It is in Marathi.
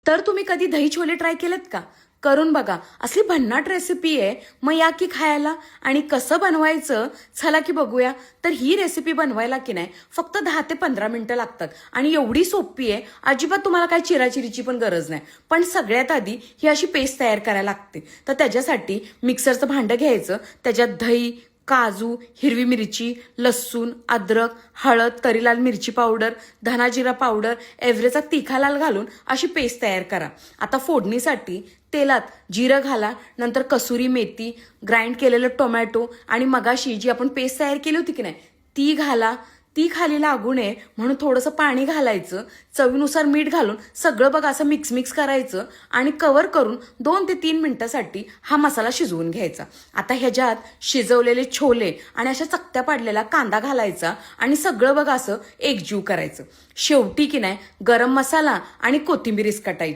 तर तुम्ही कधी दही छोले ट्राय केलेत का? करून बघा. असली भन्नाट रेसिपी आहे. मग या की खायला. आणि कसं बनवायचं चला की बघूया. तर ही रेसिपी बनवायला की नाही फक्त 10 ते 15 मिनिटं लागतात आणि एवढी सोपी आहे. अजिबात तुम्हाला काही चिराचिरीची पण गरज नाही. पण सगळ्यात आधी ही अशी पेस्ट तयार करायला लागते. तर त्याच्यासाठी मिक्सरचं भांडं घ्यायचं, त्याच्यात दही, काजू, हिरवी मिरची, लसूण, अद्रक, हळद, तरी लाल मिरची पावडर, धना जिरा पावडर, एव्हरेजचा तिखा लाल घालून अशी पेस्ट तयार करा. आता फोडणीसाठी तेलात जिरं घाला, नंतर कसुरी मेथी, ग्राइंड केलेलं टोमॅटो आणि मगाशी जी आपण पेस्ट तयार केली होती की नाही ती घाला. ती खाली लागू नये म्हणून थोडंसं पाणी घालायचं, चवीनुसार मीठ घालून सगळं बघा असं मिक्स करायचं आणि कव्हर करून 2 ते 3 मिनिटासाठी हा मसाला शिजवून घ्यायचा. आता ह्याच्यात शिजवलेले छोले आणि अशा चकत्या पाडलेला कांदा घालायचा आणि सगळं बघा असं एकजीव करायचं. शेवटी की नाही गरम मसाला आणि कोथिंबीर इसकटायची.